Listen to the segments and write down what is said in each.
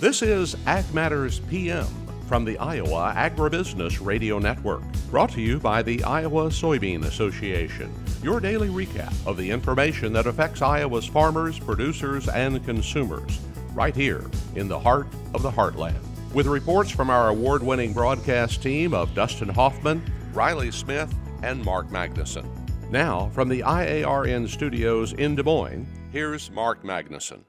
This is Ag Matters PM from the Iowa Agribusiness Radio Network, brought to you by the Iowa Soybean Association. Your daily recap of the information that affects Iowa's farmers, producers, and consumers, right here in the heart of the heartland. With reports from our award-winning broadcast team of Dustin Hoffman, Riley Smith, and Mark Magnuson. Now, from the IARN studios in Des Moines, here's Mark Magnuson.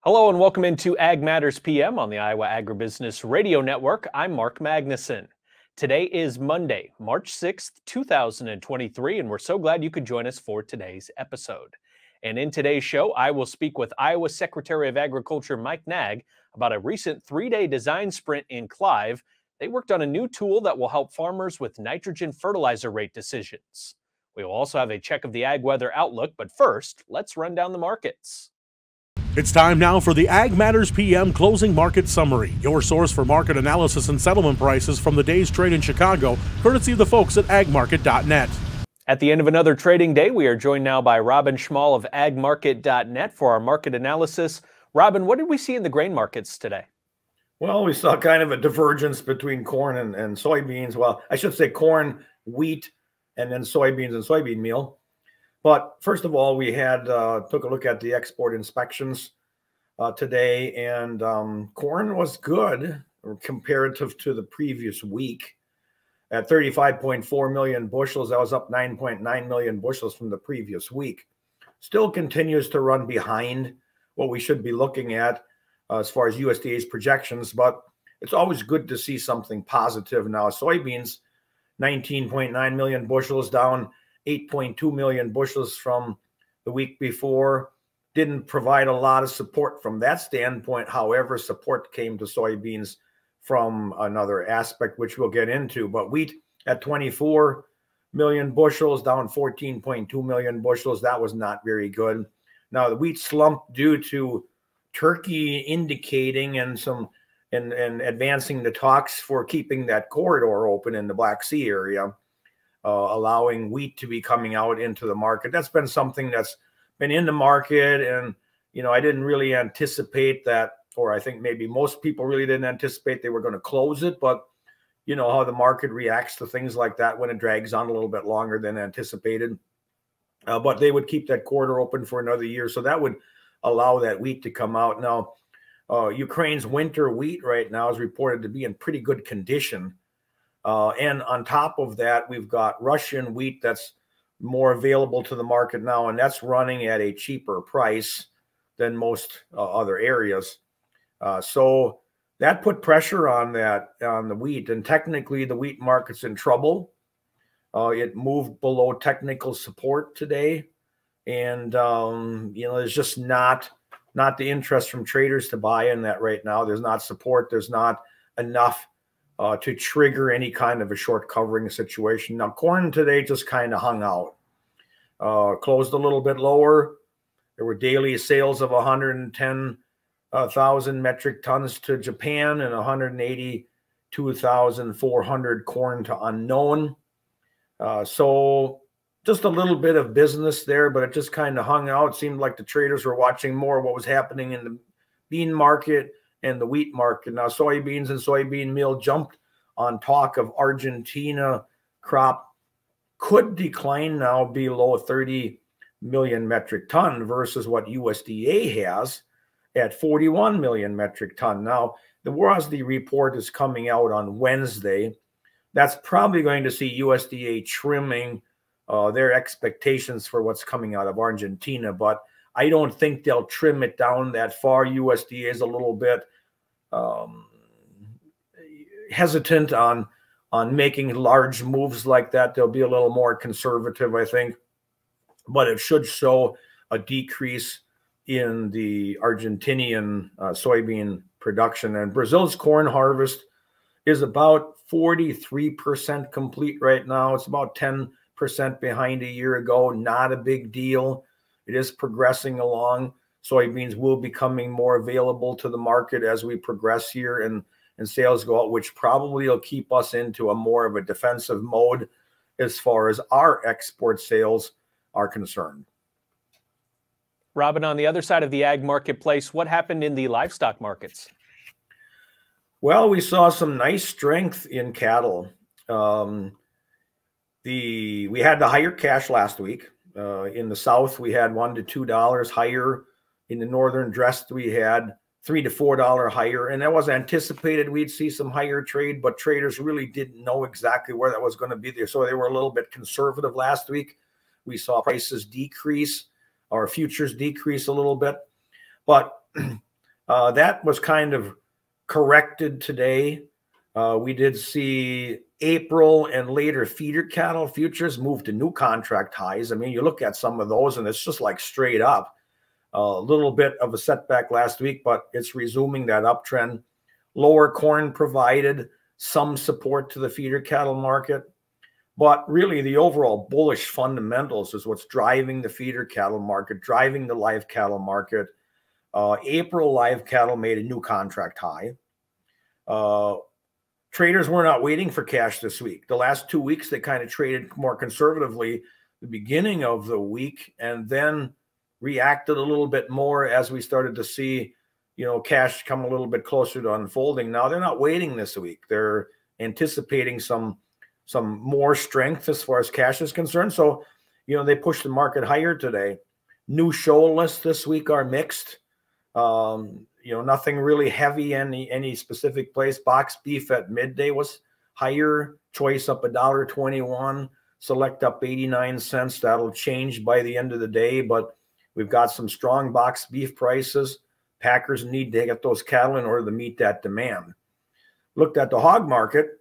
Hello and welcome into Ag Matters PM on the Iowa Agribusiness Radio Network. I'm Mark Magnuson. Today is Monday, March 6th, 2023, and we're so glad you could join us for today's episode. And in today's show, I will speak with Iowa Secretary of Agriculture Mike Naig about a recent three-day design sprint in Clive. They worked on a new tool that will help farmers with nitrogen fertilizer rate decisions. We will also have a check of the ag weather outlook, but first, let's run down the markets. It's time now for the Ag Matters PM Closing Market Summary, your source for market analysis and settlement prices from the day's trade in Chicago, courtesy of the folks at agmarket.net. At the end of another trading day, we are joined now by Robin Schmahl of agmarket.net for our market analysis. Robin, what did we see in the grain markets today? Well, we saw kind of a divergence between corn and soybeans. Well, I should say corn, wheat, and then soybeans and soybean meal. But first of all, we had took a look at the export inspections today, and corn was good comparative to the previous week at 35.4 million bushels. That was up 9.9 million bushels from the previous week. Still continues to run behind what we should be looking at as far as USDA's projections, but it's always good to see something positive. Now, soybeans, 19.9 million bushels, down 8.2 million bushels from the week before. Didn't provide a lot of support from that standpoint. However, support came to soybeans from another aspect, which we'll get into. But wheat at 24 million bushels, down 14.2 million bushels. That was not very good. Now, the wheat slump due to Turkey indicating and advancing the talks for keeping that corridor open in the Black Sea area, allowing wheat to be coming out into the market. That's been something that's been in the market. And, I didn't really anticipate that, or I think maybe most people really didn't anticipate they were going to close it. But you know how the market reacts to things like that when it drags on a little bit longer than anticipated. But they would keep that corridor open for another year. So that would allow that wheat to come out. Now, Ukraine's winter wheat right now is reported to be in pretty good condition. And on top of that, we've got Russian wheat that's more available to the market now, and that's running at a cheaper price than most other areas. So that put pressure on the wheat, and technically the wheat market's in trouble. It moved below technical support today, and there's just not the interest from traders to buy in that right now. There's not support. There's not enough to trigger any kind of a short covering situation. Now, corn today just kind of hung out, closed a little bit lower. There were daily sales of 110,000 metric tons to Japan and 182,400 corn to unknown. So just a little bit of business there, but it just kind of hung out. It seemed like the traders were watching more what was happening in the bean market and the wheat market. Now, soybeans and soybean meal jumped on talk of Argentina crop could decline now below 30 million metric ton versus what USDA has at 41 million metric ton. Now, the WASDE report is coming out on Wednesday. That's probably going to see USDA trimming their expectations for what's coming out of Argentina, but I don't think they'll trim it down that far. USDA is a little bit hesitant on making large moves like that. They'll be a little more conservative, I think, but it should show a decrease in the Argentinian soybean production. And Brazil's corn harvest is about 43% complete right now. It's about 10% behind a year ago. Not a big deal. It is progressing along. Soybeans will be coming more available to the market as we progress here and sales go out, which probably will keep us into a more of a defensive mode as far as our export sales are concerned. Robin, on the other side of the ag marketplace, what happened in the livestock markets? Well, we saw some nice strength in cattle. We had the higher cash last week. In the South, we had $1 to $2 higher. In the Northern Dressed, we had $3 to $4 higher. And that was anticipated. We'd see some higher trade, but traders really didn't know exactly where that was going to be there. So they were a little bit conservative last week. We saw prices decrease, or futures decrease a little bit. But that was kind of corrected today. We did see April and later feeder cattle futures move to new contract highs. I mean, you look at some of those and it's just like straight up. A little bit of a setback last week, but it's resuming that uptrend. Lower corn provided some support to the feeder cattle market, but really the overall bullish fundamentals is what's driving the feeder cattle market, driving the live cattle market. April live cattle made a new contract high. Traders were not waiting for cash this week. The last 2 weeks, they kind of traded more conservatively the beginning of the week and then reacted a little bit more as we started to see, cash come a little bit closer to unfolding. Now they're not waiting this week. They're anticipating some more strength as far as cash is concerned. So, they pushed the market higher today. New show lists this week are mixed. Nothing really heavy in any specific place. Box beef at midday was higher. Choice up $1.21. Select up 89 cents. That'll change by the end of the day, but we've got some strong box beef prices. Packers need to get those cattle in order to meet that demand. Looked at the hog market.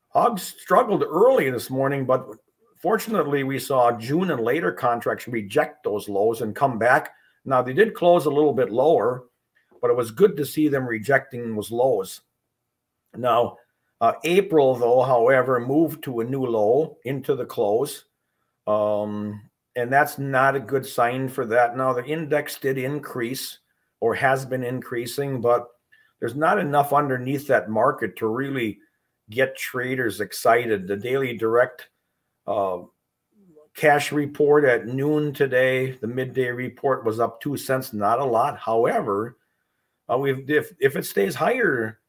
Hogs struggled early this morning, but fortunately we saw June and later contracts reject those lows and come back. Now, they did close a little bit lower, but it was good to see them rejecting those lows. Now, April, though, however, moved to a new low into the close, and that's not a good sign for that. Now, the index did increase or has been increasing, but there's not enough underneath that market to really get traders excited. The daily direct cash report at noon today, the midday report was up 2 cents, not a lot. However, if it stays higher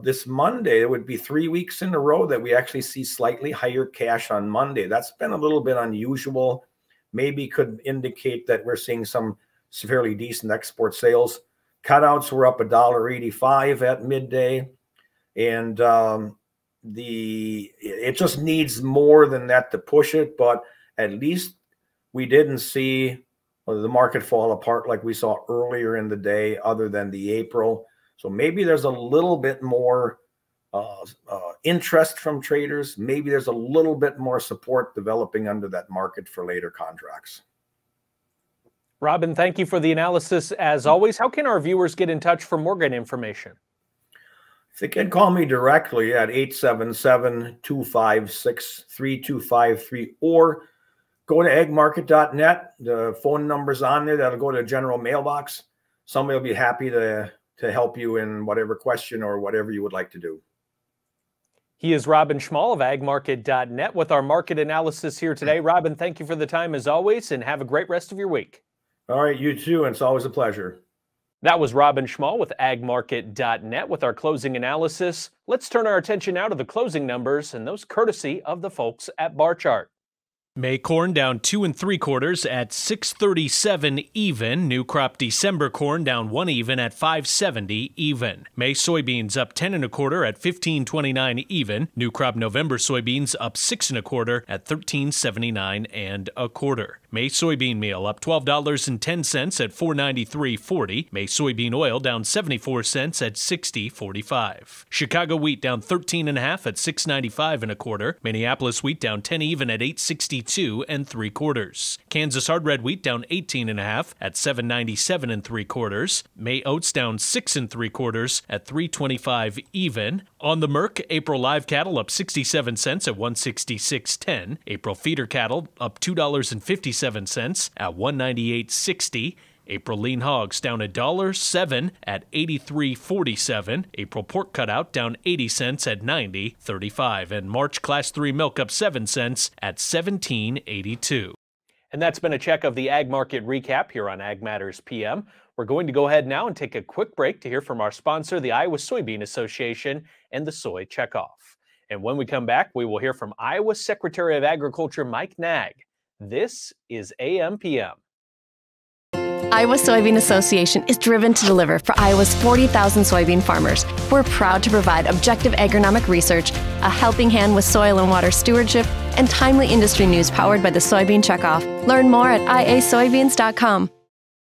this Monday, it would be 3 weeks in a row that we actually see slightly higher cash on Monday. That's been a little bit unusual. Maybe could indicate that we're seeing some fairly decent export sales. Cutouts were up $1.85 at midday, and it just needs more than that to push it, but at least we didn't see the market fall apart like we saw earlier in the day, other than the April. So maybe there's a little bit more interest from traders. Maybe there's a little bit more support developing under that market for later contracts. Robin, thank you for the analysis as always. How can our viewers get in touch for more good information? They can call me directly at 877-256-3253 or go to eggmarket.net. The phone number's on there. That'll go to a general mailbox. Somebody will be happy to help you in whatever question or whatever you would like to do. He is Robin Schmahl of agmarket.net with our market analysis here today. Robin, thank you for the time as always, and have a great rest of your week. All right, you too, and it's always a pleasure. That was Robin Schmahl with agmarket.net with our closing analysis. Let's turn our attention now to the closing numbers, and those courtesy of the folks at Bar Chart. May corn down 2 3/4 at 637 even. New crop December corn down 1 even at 570 even. May soybeans up 10 1/4 at 1529 even. New crop November soybeans up 6 1/4 at 1379 1/4. May soybean meal up $12.10 at 493.40. May soybean oil down 74 cents at 60.45. Chicago wheat down 13 1/2 at 695 1/4. Minneapolis wheat down 10 even at 862 3/4. Kansas hard red wheat down 18 1/2 at 797 3/4. May oats down 6 3/4 at 325 even. On the Merc, April live cattle up 67 cents at 166.10. April feeder cattle up $2.57 at 198.60. April lean hogs down $1.07 at 83.47. April pork cutout down 80 cents at 90.35. And March class 3 milk up 7 cents at 17.82. And that's been a check of the Ag Market Recap here on Ag Matters PM. We're going to go ahead now and take a quick break to hear from our sponsor, the Iowa Soybean Association, and the Soy Checkoff. And when we come back, we will hear from Iowa Secretary of Agriculture, Mike Naig. This is AMPM. Iowa Soybean Association is driven to deliver for Iowa's 40,000 soybean farmers. We're proud to provide objective agronomic research, a helping hand with soil and water stewardship, and timely industry news powered by the Soybean Checkoff. Learn more at iasoybeans.com.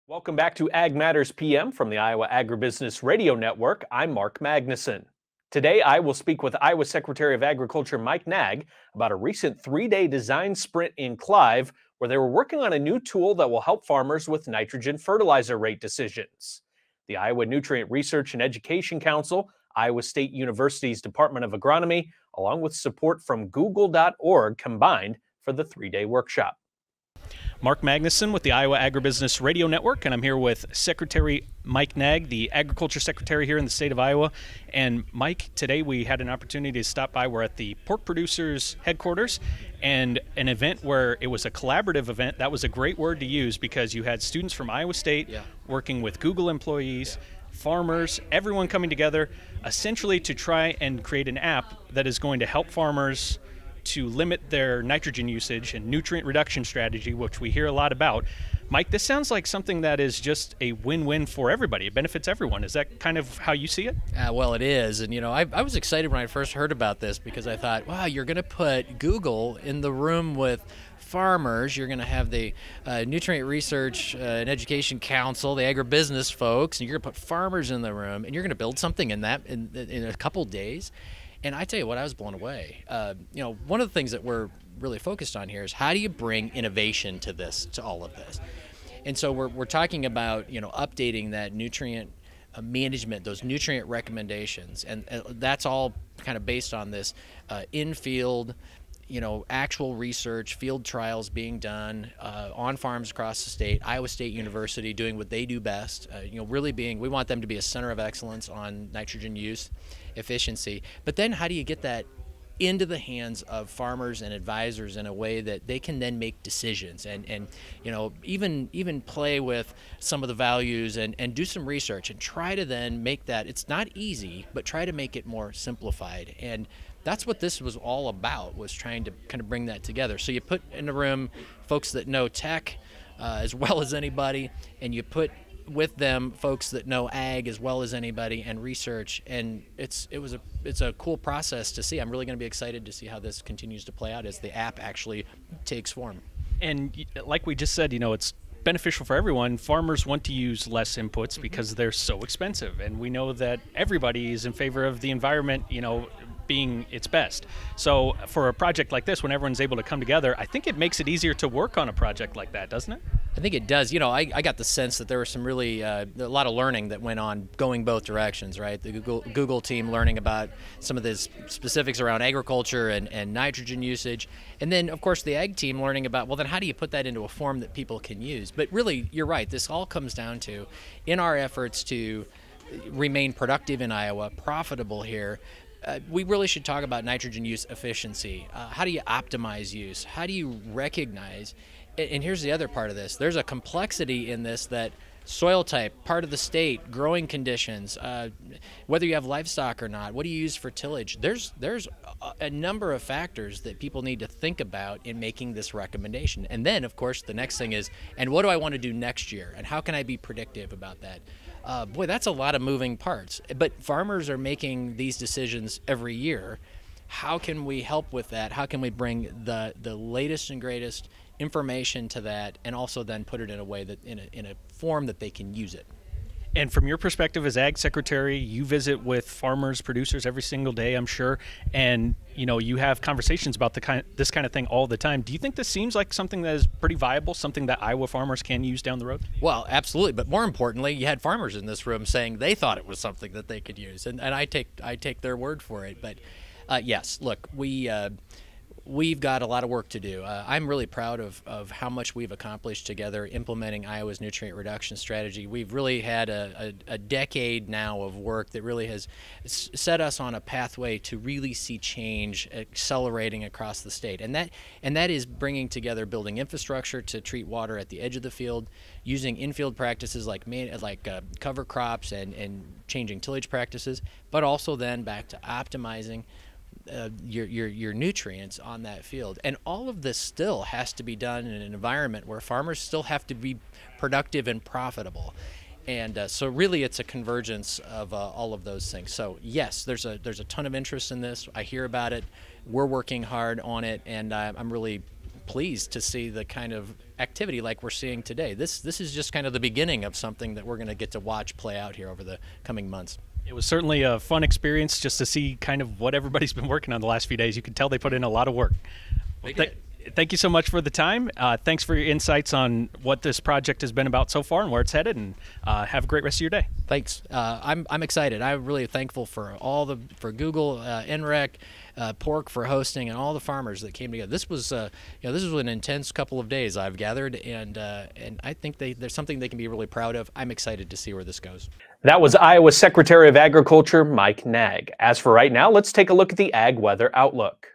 Welcome back to Ag Matters PM from the Iowa Agribusiness Radio Network. I'm Mark Magnuson. Today, I will speak with Iowa Secretary of Agriculture Mike Naig about a recent 3-day design sprint in Clive, where they were working on a new tool that will help farmers with nitrogen fertilizer rate decisions. The Iowa Nutrient Research and Education Council, Iowa State University's Department of Agronomy, along with support from Google.org combined for the 3-day workshop. Mark Magnuson with the Iowa Agribusiness Radio Network, and I'm here with Secretary Mike Naig, the Agriculture Secretary here in the state of Iowa. And Mike, today we had an opportunity to stop by. We're at the pork producers headquarters and an event where it was a collaborative event. That was a great word to use because you had students from Iowa State working with Google employees, farmers, everyone coming together essentially to try and create an app that is going to help farmers to limit their nitrogen usage and nutrient reduction strategy, which we hear a lot about. Mike, this sounds like something that is just a win-win for everybody. It benefits everyone. Is that kind of how you see it? Well, it is. And, you know, I was excited when I first heard about this because I thought, wow, you're going to put Google in the room with farmers. You're going to have the Nutrient Research and Education Council, the agribusiness folks, and you're going to put farmers in the room, and you're going to build something in that in a couple days. And I tell you what, I was blown away. You know, one of the things that we're really focused on here is how do you bring innovation to this, to all of this? And so we're talking about, you know, updating that nutrient management, those nutrient recommendations, and that's all kind of based on this in-field, you know, actual research, field trials being done on farms across the state. Iowa State University doing what they do best, you know, really being, we want them to be a center of excellence on nitrogen use, efficiency. But then how do you get that into the hands of farmers and advisors in a way that they can then make decisions and you know, even play with some of the values and do some research and try to then make that, it's not easy, but try to make it more simplified. And that's what this was all about, was trying to kind of bring that together. So you put in the room folks that know tech as well as anybody, and you put with them folks that know ag as well as anybody and research, and it's a cool process to see. I'm really going to be excited to see how this continues to play out as the app actually takes form. And like we just said, you know, it's beneficial for everyone. Farmers want to use less inputs because they're so expensive, and we know that everybody is in favor of the environment, you know, being its best. So for a project like this, when everyone's able to come together, I think it makes it easier to work on a project like that, doesn't it? I think it does. You know, I got the sense that there was some really a lot of learning that went on going both directions, right? The Google team learning about some of the specifics around agriculture and nitrogen usage. And then, of course, the ag team learning about, well, then how do you put that into a form that people can use? But really, you're right. This all comes down to, in our efforts to remain productive in Iowa, profitable here, we really should talk about nitrogen use efficiency. How do you optimize use? How do you recognize? And here's the other part of this. There's a complexity in this that soil type, part of the state, growing conditions, whether you have livestock or not, what do you use for tillage? There's a number of factors that people need to think about in making this recommendation. And then, of course, the next thing is, and what do I want to do next year? And how can I be predictive about that? Boy, that's a lot of moving parts. But farmers are making these decisions every year. How can we help with that? How can we bring the latest and greatest information to that, and also then put it in a way that in a form that they can use it? And from your perspective as Ag Secretary, you visit with farmers, producers every single day, I'm sure, and you know, you have conversations about this kind of thing all the time. Do you think this seems like something that is pretty viable, something that Iowa farmers can use down the road? Well, absolutely, but more importantly, you had farmers in this room saying they thought it was something that they could use, and I take their word for it. But yes, look, we've got a lot of work to do. I'm really proud of how much we've accomplished together implementing Iowa's nutrient reduction strategy. We've really had a decade now of work that really has set us on a pathway to really see change accelerating across the state. And that is bringing together building infrastructure to treat water at the edge of the field, using infield practices like cover crops and changing tillage practices, but also then back to optimizing your nutrients on that field. And all of this still has to be done in an environment where farmers still have to be productive and profitable. And so really it's a convergence of all of those things. So yes, there's a ton of interest in this. I hear about it. We're working hard on it, and I'm really pleased to see the kind of activity like we're seeing today. This is just kind of the beginning of something that we're going to get to watch play out here over the coming months. It was certainly a fun experience just to see kind of what everybody's been working on the last few days. You could tell they put in a lot of work. Thank you so much for the time. Thanks for your insights on what this project has been about so far and where it's headed, and have a great rest of your day. Thanks. I'm excited. I'm really thankful for Google, NREC, Pork for hosting, and all the farmers that came together. This was this was an intense couple of days, I've gathered, and I think there's something they can be really proud of. I'm excited to see where this goes. That was Iowa Secretary of Agriculture Mike Naig. As for right now, let's take a look at the ag weather outlook.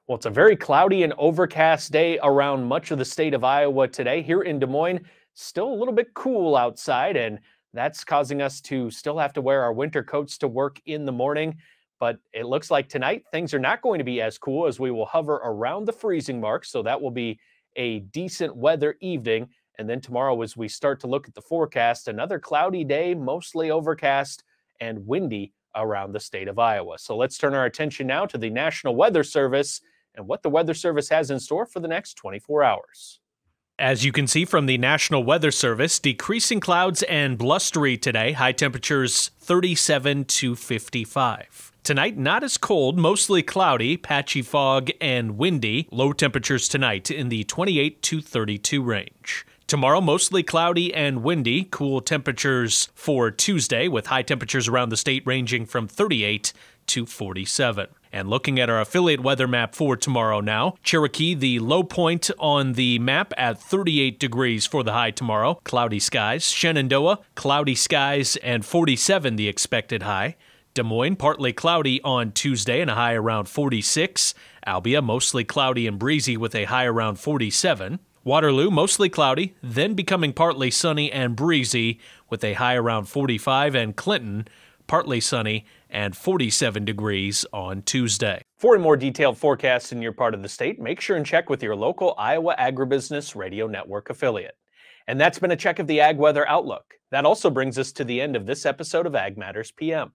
Well, it's a very cloudy and overcast day around much of the state of Iowa today. Here in Des Moines, still a little bit cool outside, and that's causing us to still have to wear our winter coats to work in the morning. But it looks like tonight things are not going to be as cool, as we will hover around the freezing mark. So that will be a decent weather evening. And then tomorrow, as we start to look at the forecast, another cloudy day, mostly overcast and windy around the state of Iowa. So let's turn our attention now to the National Weather Service and what the Weather Service has in store for the next 24 hours. As you can see from the National Weather Service, decreasing clouds and blustery today, high temperatures 37 to 55. Tonight, not as cold, mostly cloudy, patchy fog, and windy. Low temperatures tonight in the 28 to 32 range. Tomorrow, mostly cloudy and windy, cool temperatures for Tuesday, with high temperatures around the state ranging from 38 to 47. And looking at our affiliate weather map for tomorrow now, Cherokee, the low point on the map at 38 degrees for the high tomorrow, cloudy skies. Shenandoah, cloudy skies and 47 the expected high. Des Moines, partly cloudy on Tuesday and a high around 46. Albia, mostly cloudy and breezy with a high around 47. Waterloo, mostly cloudy, then becoming partly sunny and breezy with a high around 45. And Clinton, partly sunny and 47 degrees on Tuesday. For a more detailed forecast in your part of the state, make sure and check with your local Iowa Agribusiness Radio Network affiliate. And that's been a check of the Ag Weather Outlook. That also brings us to the end of this episode of Ag Matters PM.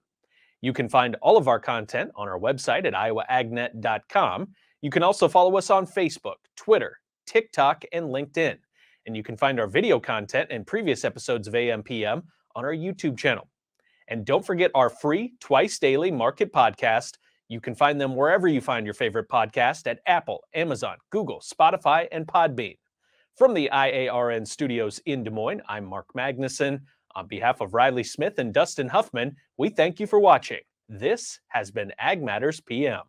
You can find all of our content on our website at iowaagnet.com. You can also follow us on Facebook, Twitter, TikTok, and LinkedIn. And you can find our video content and previous episodes of AMPM on our YouTube channel. And don't forget our free twice daily market podcast. You can find them wherever you find your favorite podcast at Apple, Amazon, Google, Spotify, and Podbean. From the IARN studios in Des Moines, I'm Mark Magnuson. On behalf of Riley Smith and Dustin Huffman, we thank you for watching. This has been Ag Matters PM.